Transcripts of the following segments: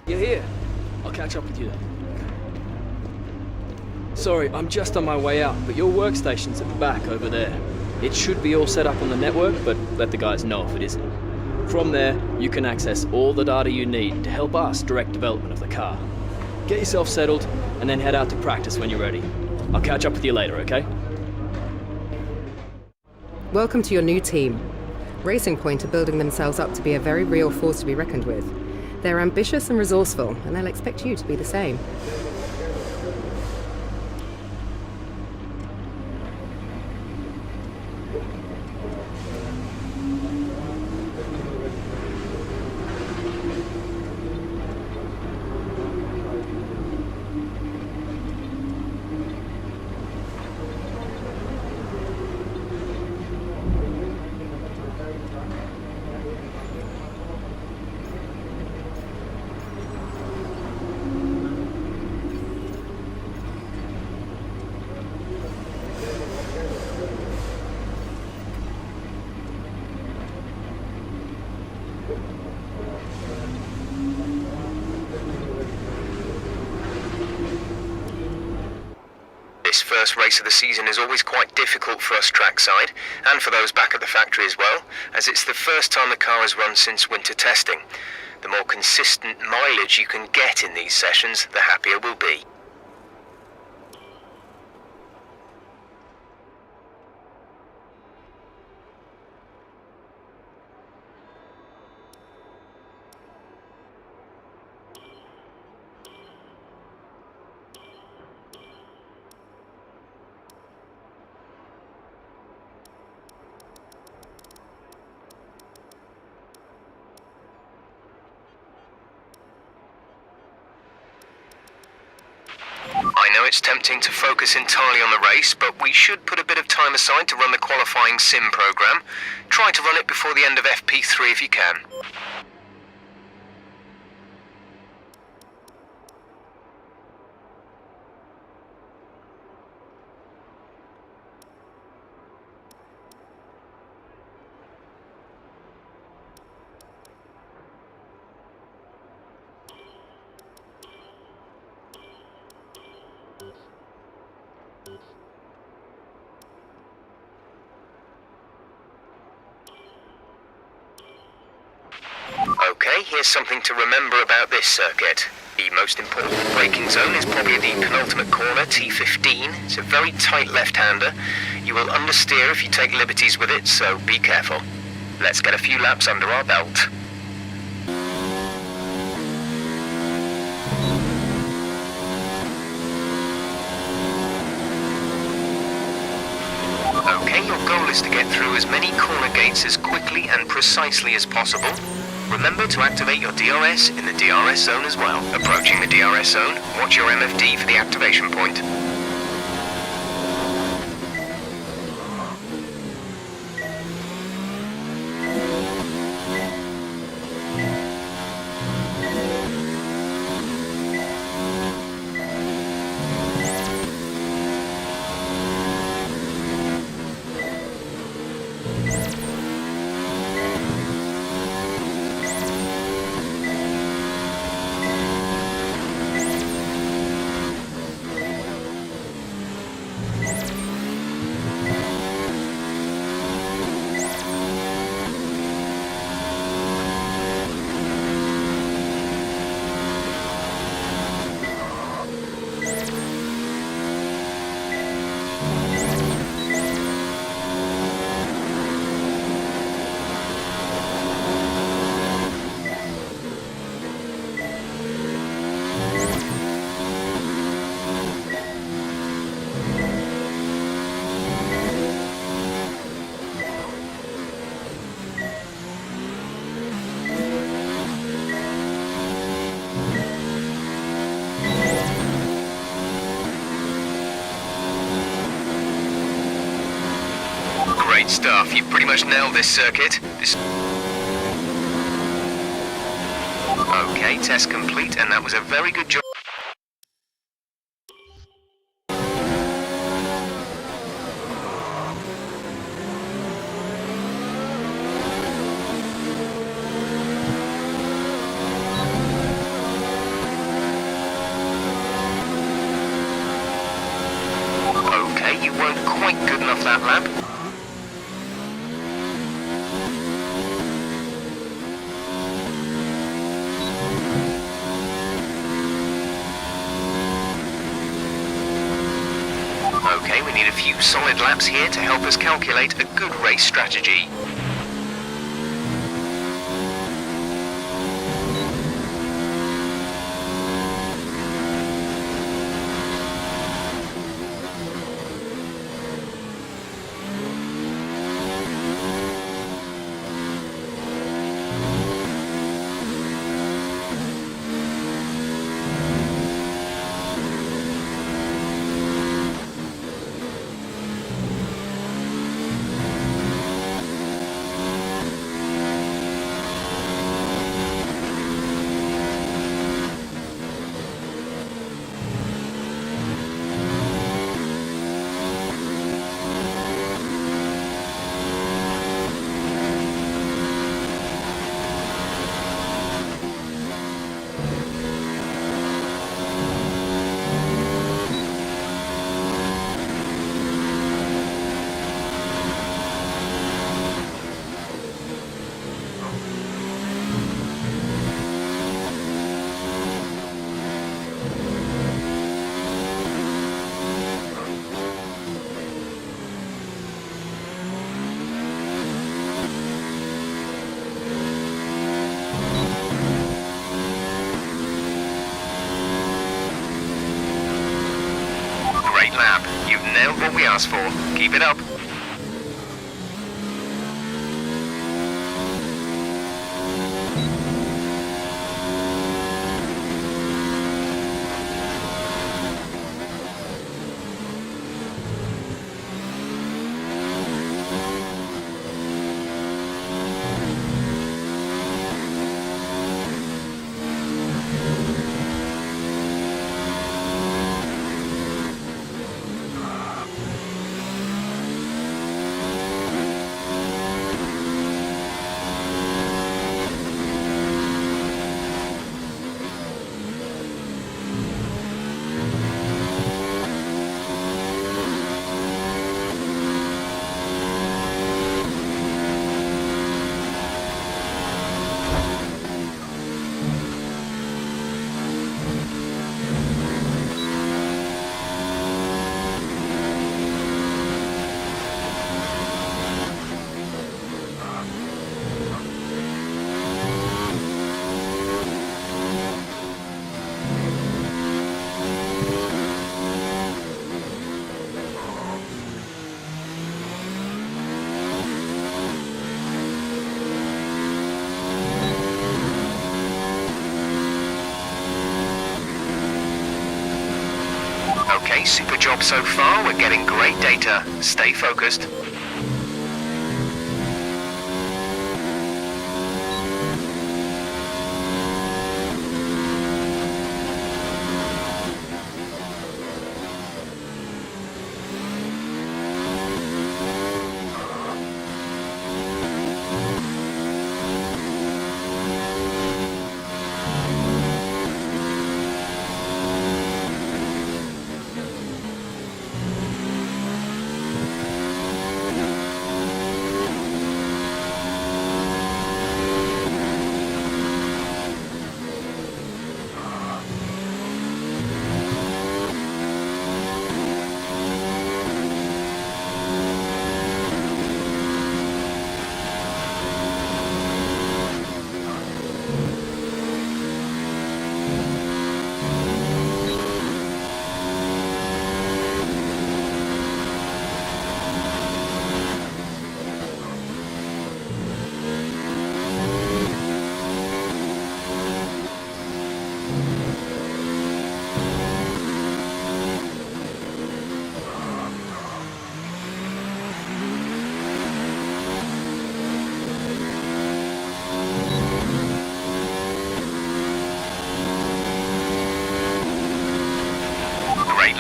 You're here. I'll catch up with you then. Sorry, I'm just on my way out, but your workstation's at the back over there. It should be all set up on the network, but let the guys know if it isn't. From there, you can access all the data you need to help us direct development of the car. Get yourself settled, and then head out to practice when you're ready. I'll catch up with you later, okay? Welcome to your new team. Racing Point are building themselves up to be a very real force to be reckoned with. They're ambitious and resourceful, and they'll expect you to be the same. This first race of the season is always quite difficult for us trackside, and for those back at the factory as well, as it's the first time the car has run since winter testing. The more consistent mileage you can get in these sessions, the happier we'll be. I know it's tempting to focus entirely on the race, but we should put a bit of time aside to run the qualifying sim program. Try to run it before the end of FP3 if you can. Okay, here's something to remember about this circuit. The most important braking zone is probably the penultimate corner, T15. It's a very tight left-hander. You will understeer if you take liberties with it, so be careful. Let's get a few laps under our belt. Okay, your goal is to get through as many corner gates as quickly and precisely as possible. Remember to activate your DRS in the DRS zone as well. Approaching the DRS zone, watch your MFD for the activation point. Great stuff. You've pretty much nailed this circuit. Okay, test complete, and that was a very good job. that lap. Okay, we need a few solid laps here to help us calculate a good race strategy. Lap. You've nailed what we asked for. Keep it up. Okay, super job so far. We're getting great data. Stay focused.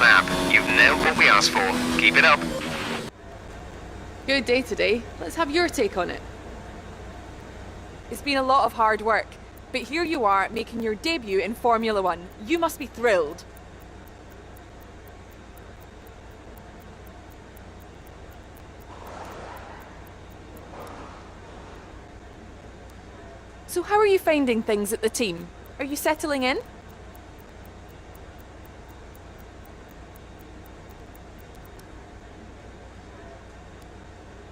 Lap. You've nailed what we asked for. Keep it up. Good day today. Let's have your take on it. It's been a lot of hard work, but here you are making your debut in Formula One. You must be thrilled. How are you finding things at the team? Are you settling in?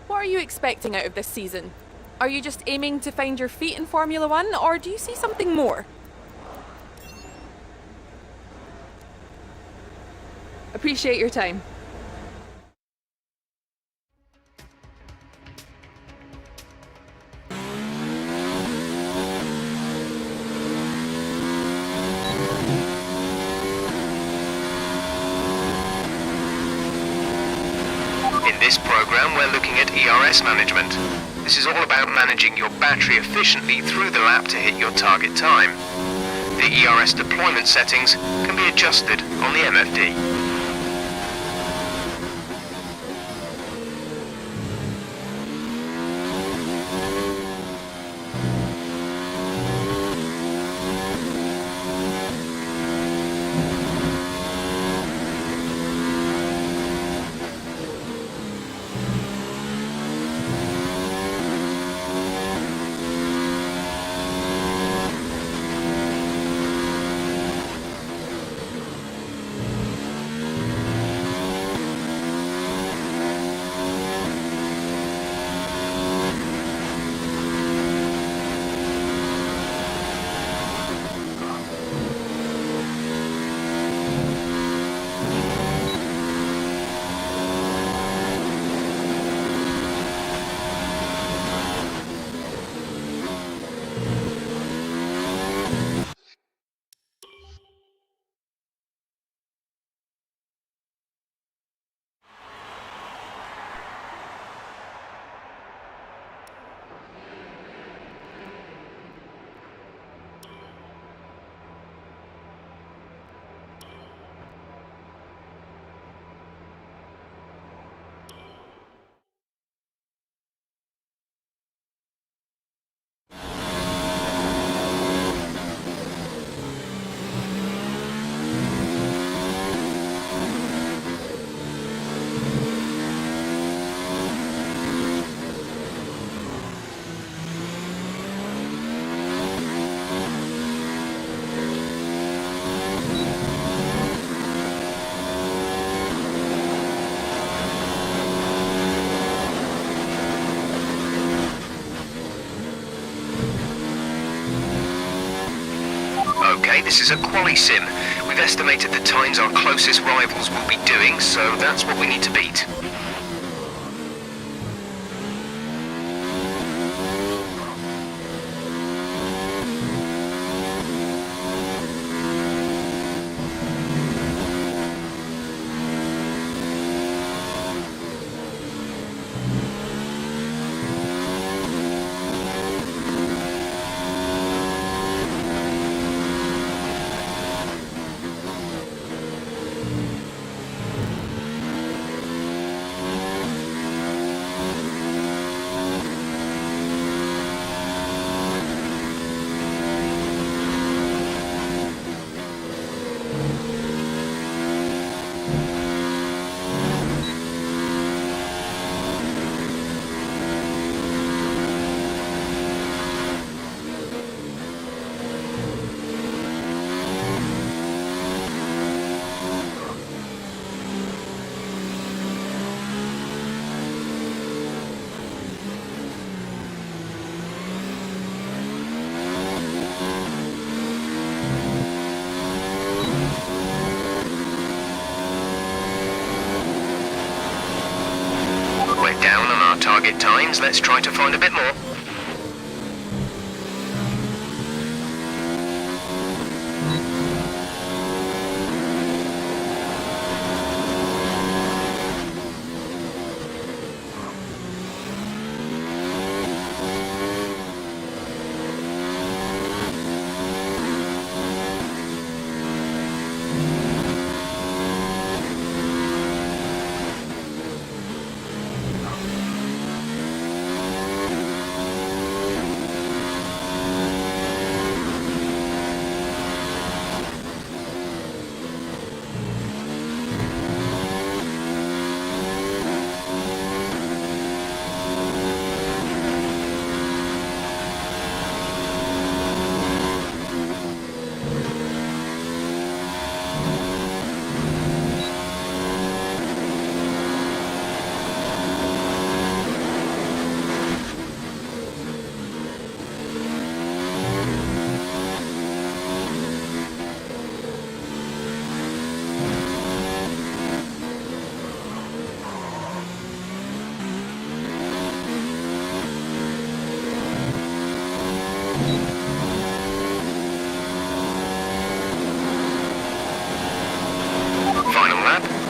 What are you expecting out of this season? Are you just aiming to find your feet in Formula One, or do you see something more? Appreciate your time. In this program, we're looking at ERS management. This is all about managing your battery efficiently through the lap to hit your target time. The ERS deployment settings can be adjusted on the MFD. Okay, this is a quali sim. We've estimated the times our closest rivals will be doing, so that's what we need to beat. We're down on our target times. Let's try to find a bit more.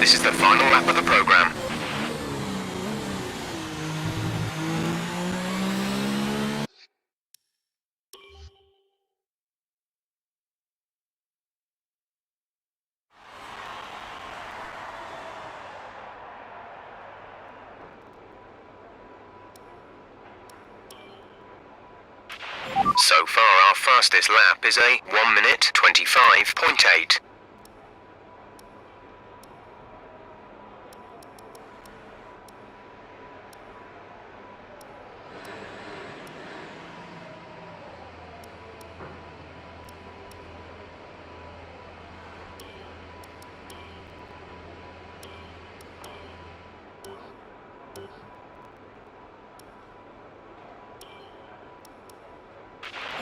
This is the final lap of the program. So far, our fastest lap is a 1 minute 25.8.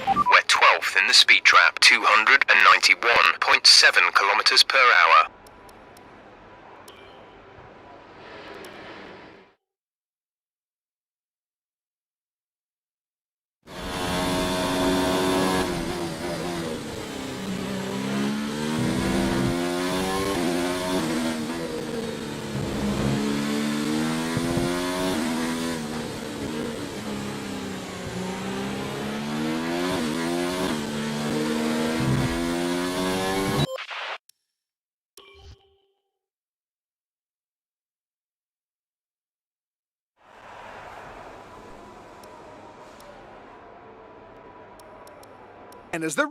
We're 12th in the speed trap, 291.7 kilometers per hour. And as the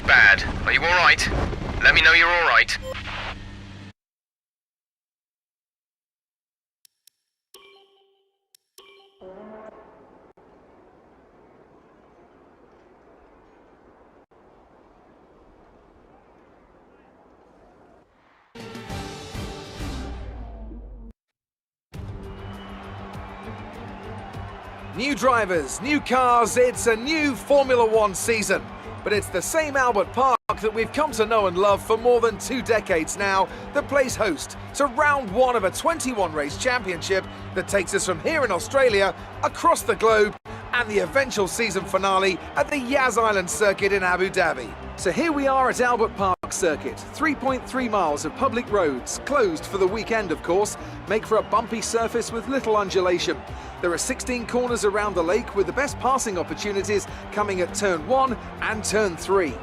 bad. Are you alright? Let me know you're alright. New drivers, new cars, it's a new Formula One season. But it's the same Albert Park that we've come to know and love for more than 2 decades now that plays host to round 1 of a 21-race championship that takes us from here in Australia across the globe and the eventual season finale at the Yas Island circuit in Abu Dhabi. So here we are at Albert Park Circuit. 3.3 miles of public roads, closed for the weekend of course, make for a bumpy surface with little undulation. There are 16 corners around the lake with the best passing opportunities coming at turn 1 and turn 3.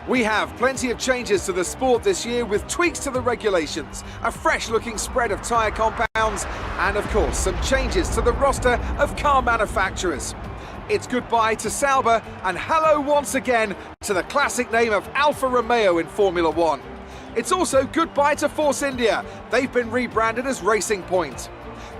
We have plenty of changes to the sport this year with tweaks to the regulations, a fresh looking spread of tyre compounds and of course some changes to the roster of car manufacturers. It's goodbye to Sauber and hello once again to the classic name of Alfa Romeo in Formula One. It's also goodbye to Force India. They've been rebranded as Racing Point.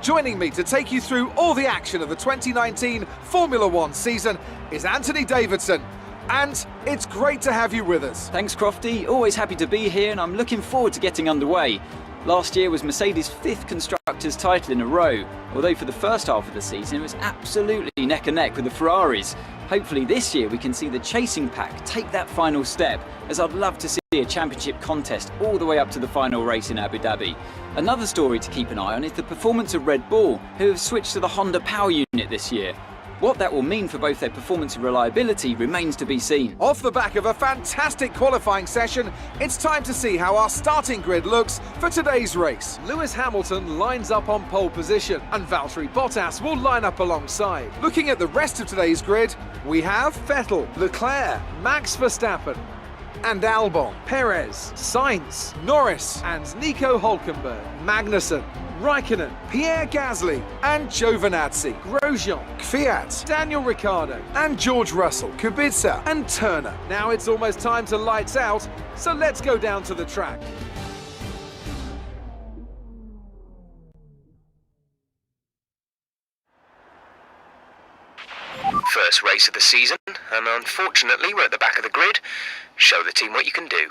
Joining me to take you through all the action of the 2019 Formula One season is Anthony Davidson. And it's great to have you with us. Thanks, Crofty. Always happy to be here, and I'm looking forward to getting underway. Last year was Mercedes' 5th Constructors' title in a row, although for the first half of the season it was absolutely neck and neck with the Ferraris. Hopefully this year we can see the chasing pack take that final step, as I'd love to see a championship contest all the way up to the final race in Abu Dhabi. Another story to keep an eye on is the performance of Red Bull, who have switched to the Honda power unit this year. What that will mean for both their performance and reliability remains to be seen. Off the back of a fantastic qualifying session, it's time to see how our starting grid looks for today's race. Lewis Hamilton lines up on pole position and Valtteri Bottas will line up alongside. Looking at the rest of today's grid, we have Vettel, Leclerc, Max Verstappen and Albon, Perez, Sainz, Norris and Nico Hülkenberg, Magnussen, Raikkonen, Pierre Gasly and Giovinazzi, Grosjean, Kvyat, Daniel Ricciardo and George Russell, Kubica and Turner. Now it's almost time to lights out, so let's go down to the track. First race of the season, and unfortunately we're at the back of the grid. Show the team what you can do.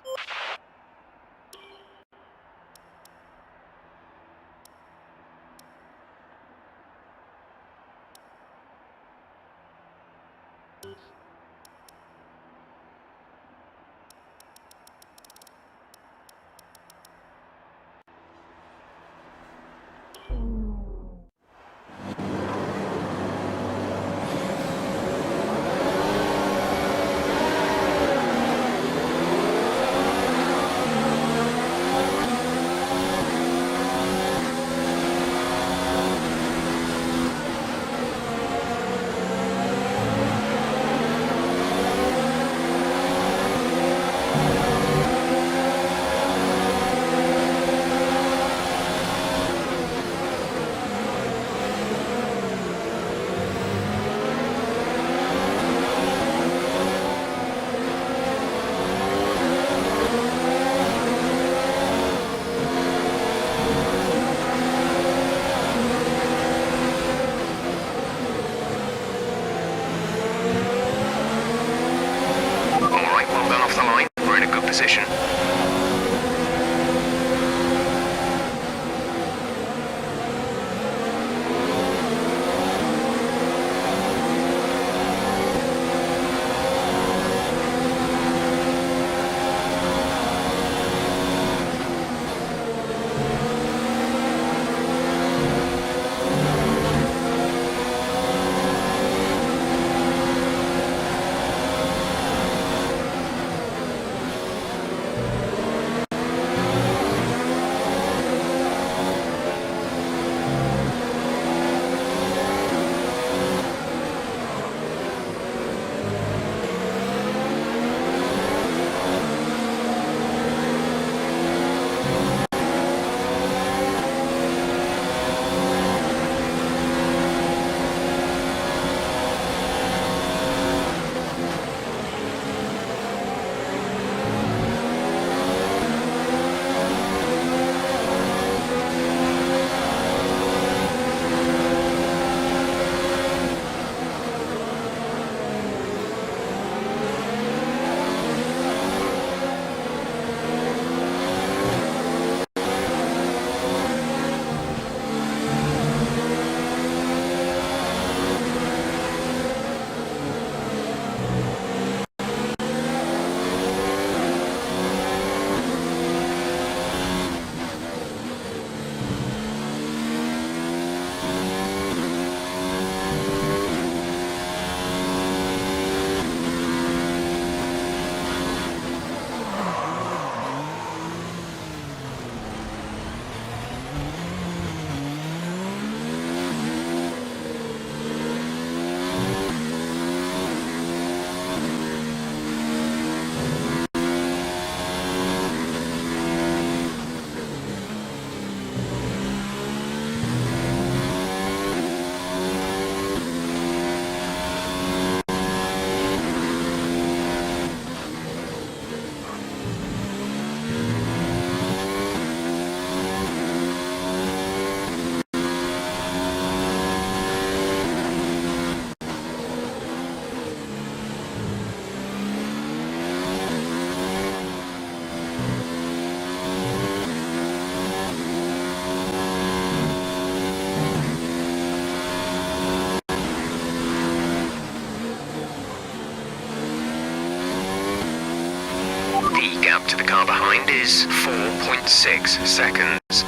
is 4.6 seconds.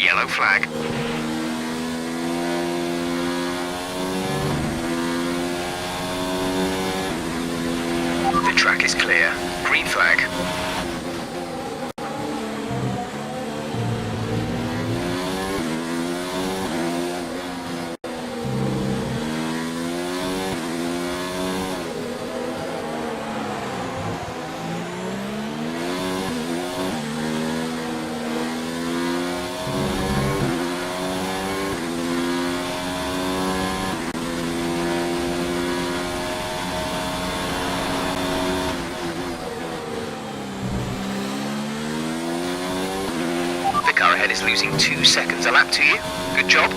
Yellow flag. The track is clear. Green flag. The car ahead is losing 2 seconds a lap to you. Good job.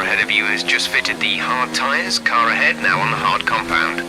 Ahead of you has just fitted the hard tyres. Car ahead now on the hard compound.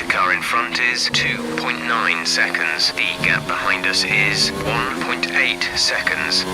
Car in front is 2.9 seconds. The gap behind us is 1.8 seconds.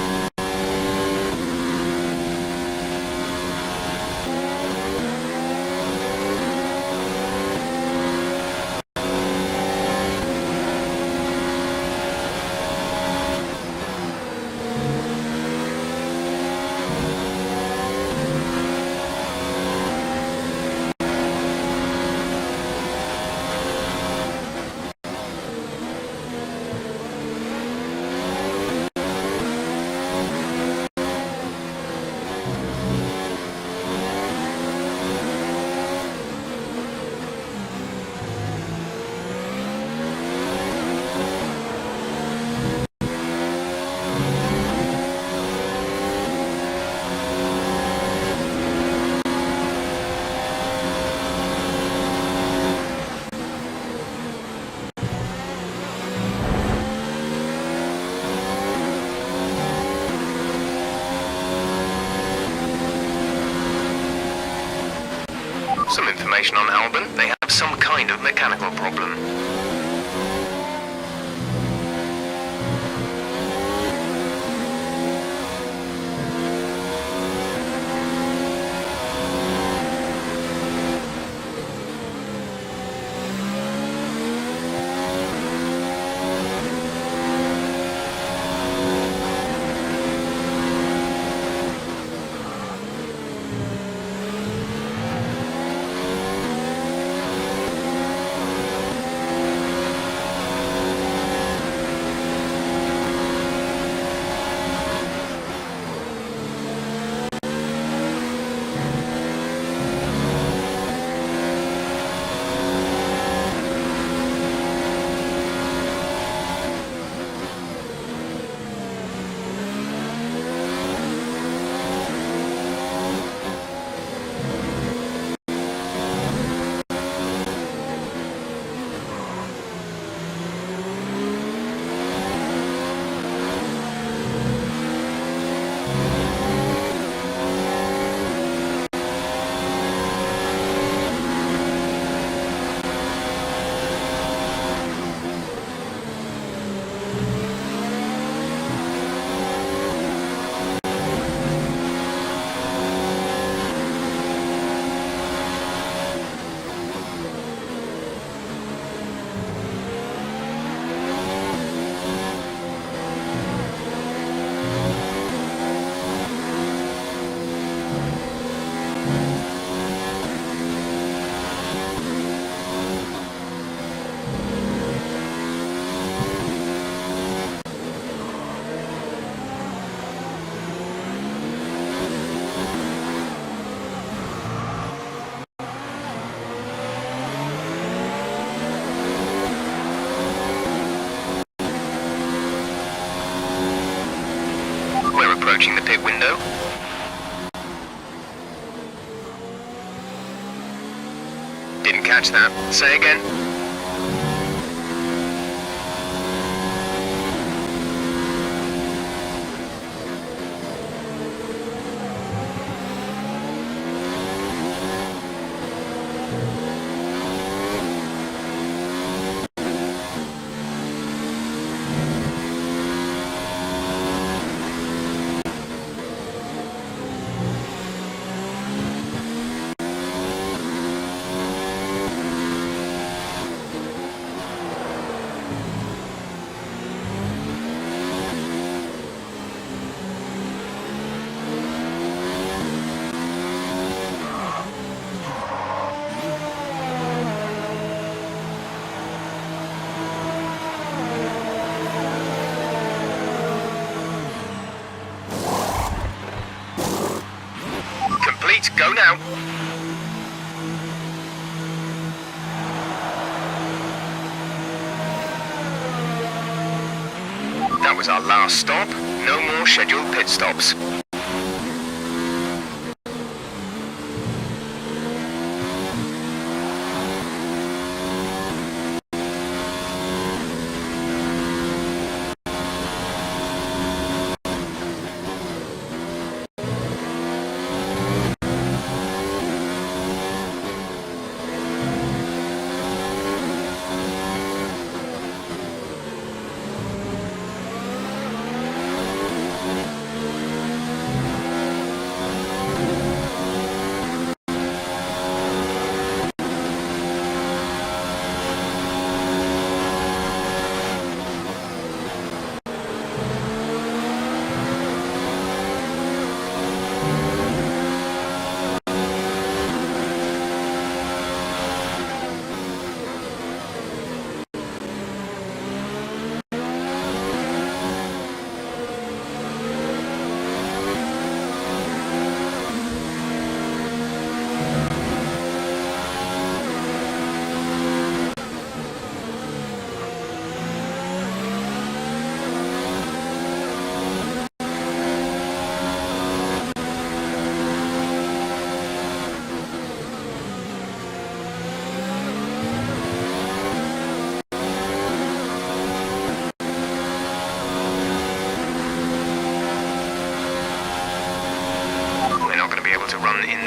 information on Albon. They have some kind of mechanical problem. Approaching the pit window. Didn't catch that. Say again. Go now. That was our last stop. No more scheduled pit stops.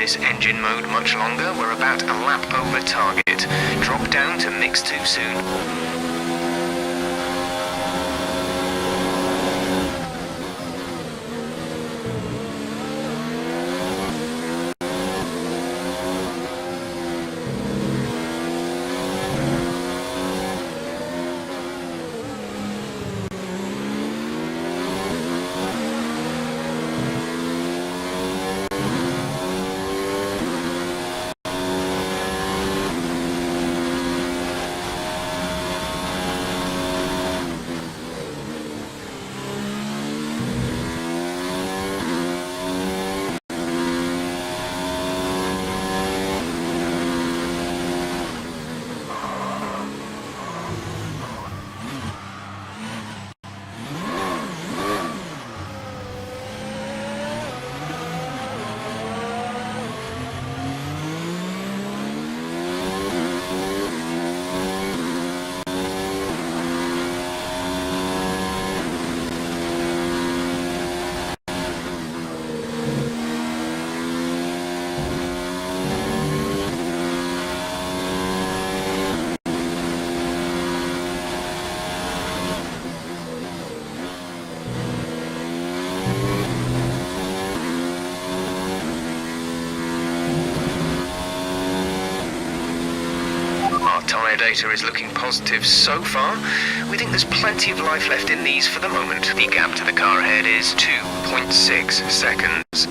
this engine mode much longer. We're about a lap over target. Drop down to mix too soon. Tyre data is looking positive so far. We think there's plenty of life left in these for the moment. The gap to the car ahead is 2.6 seconds.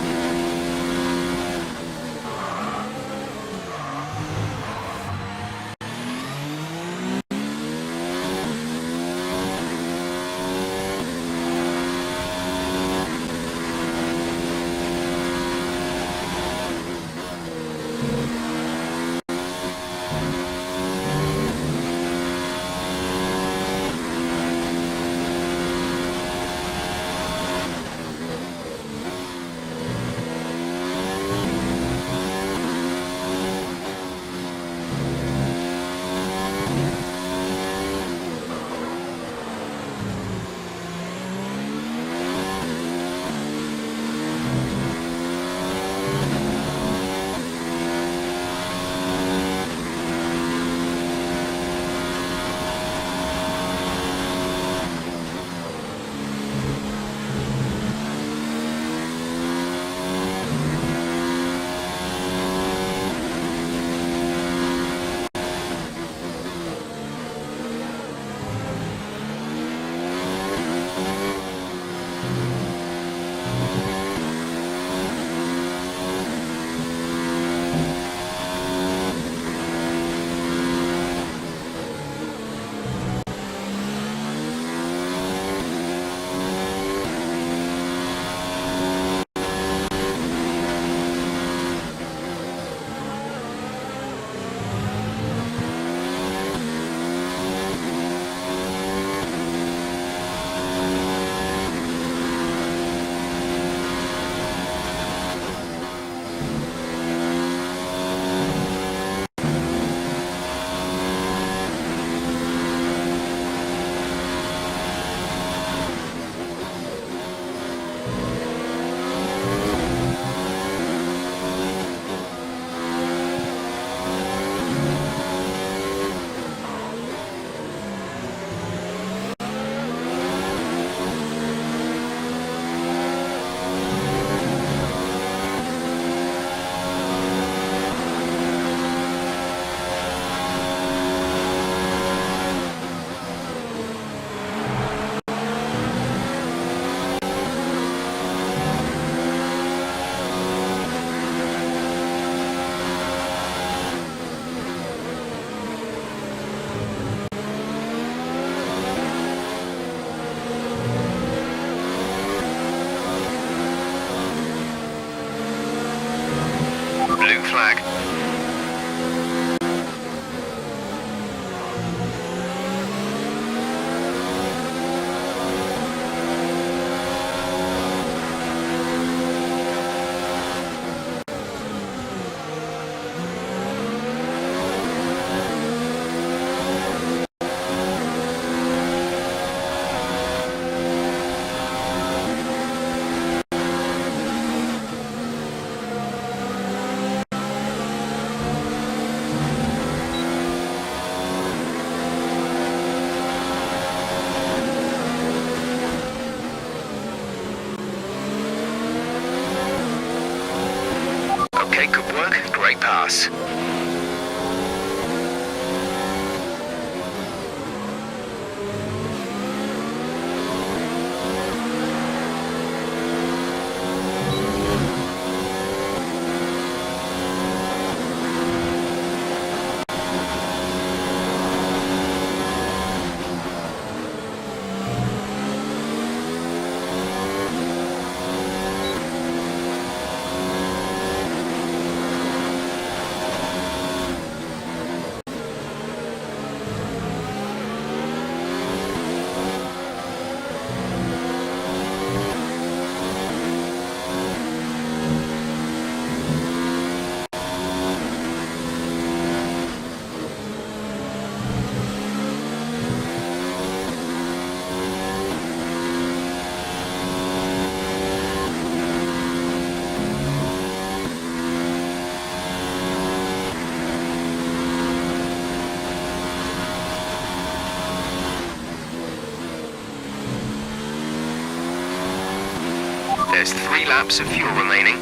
There's 3 laps of fuel remaining.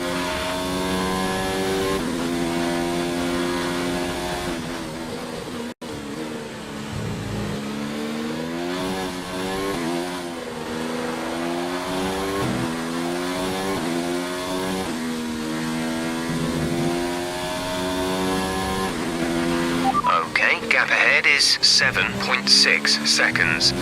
Okay, gap ahead is 7.6 seconds.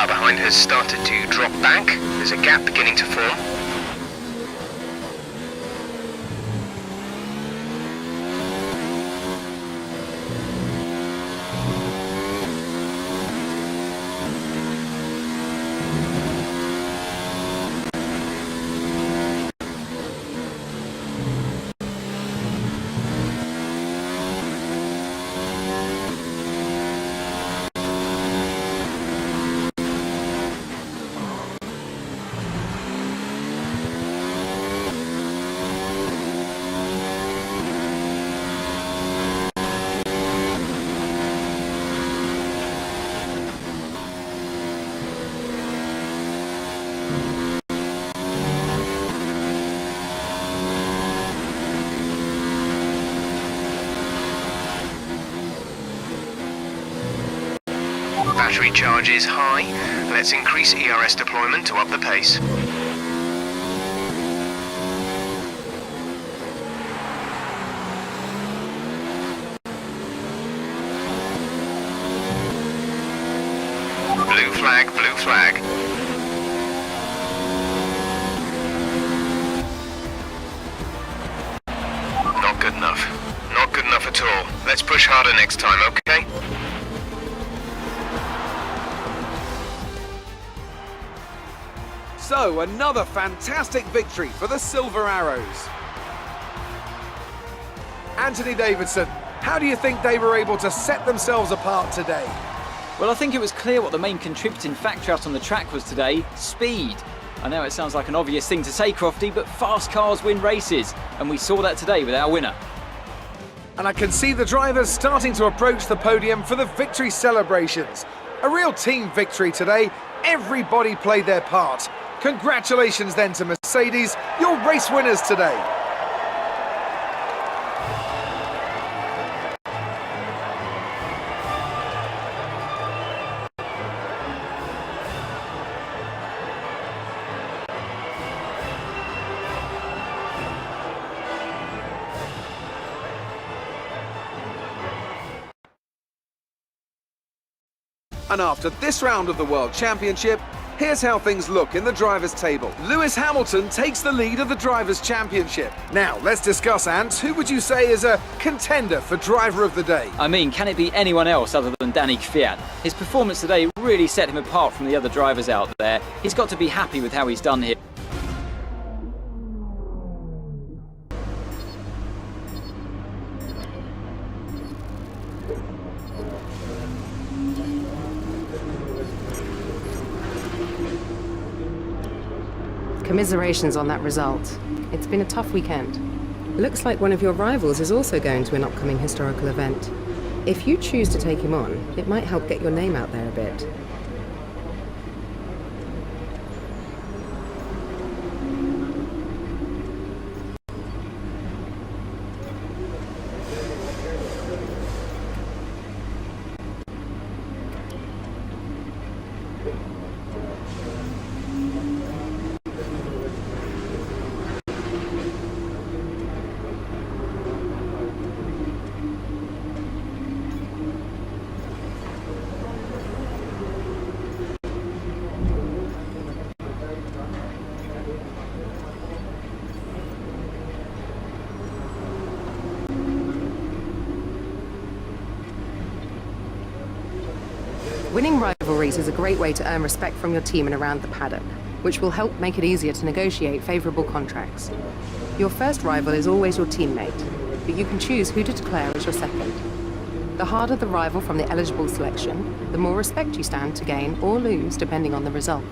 Behind has started to drop back. There's a gap beginning to form. Battery charge is high. Let's increase ERS deployment to up the pace. Blue flag, blue flag. Not good enough. Not good enough at all. Let's push harder next time, okay? So, another fantastic victory for the Silver Arrows. Anthony Davidson, how do you think they were able to set themselves apart today? Well, I think it was clear what the main contributing factor out on the track was today: speed. I know it sounds like an obvious thing to say, Crofty, but fast cars win races, and we saw that today with our winner. And I can see the drivers starting to approach the podium for the victory celebrations. A real team victory today. Everybody played their part. Congratulations then to Mercedes, your race winners today. And after this round of the World Championship, here's how things look in the Drivers' Table. Lewis Hamilton takes the lead of the Drivers' Championship. Now, let's discuss, Ant. Who would you say is a contender for Driver of the Day? I mean, can it be anyone else other than Danny Kvyat? His performance today really set him apart from the other drivers out there. He's got to be happy with how he's done here. Commiserations on that result. It's been a tough weekend. Looks like one of your rivals is also going to an upcoming historical event. If you choose to take him on, it might help get your name out there a bit. Winning rivalries is a great way to earn respect from your team and around the paddock, which will help make it easier to negotiate favorable contracts. Your first rival is always your teammate, but you can choose who to declare as your second. The harder the rival from the eligible selection, the more respect you stand to gain or lose depending on the result.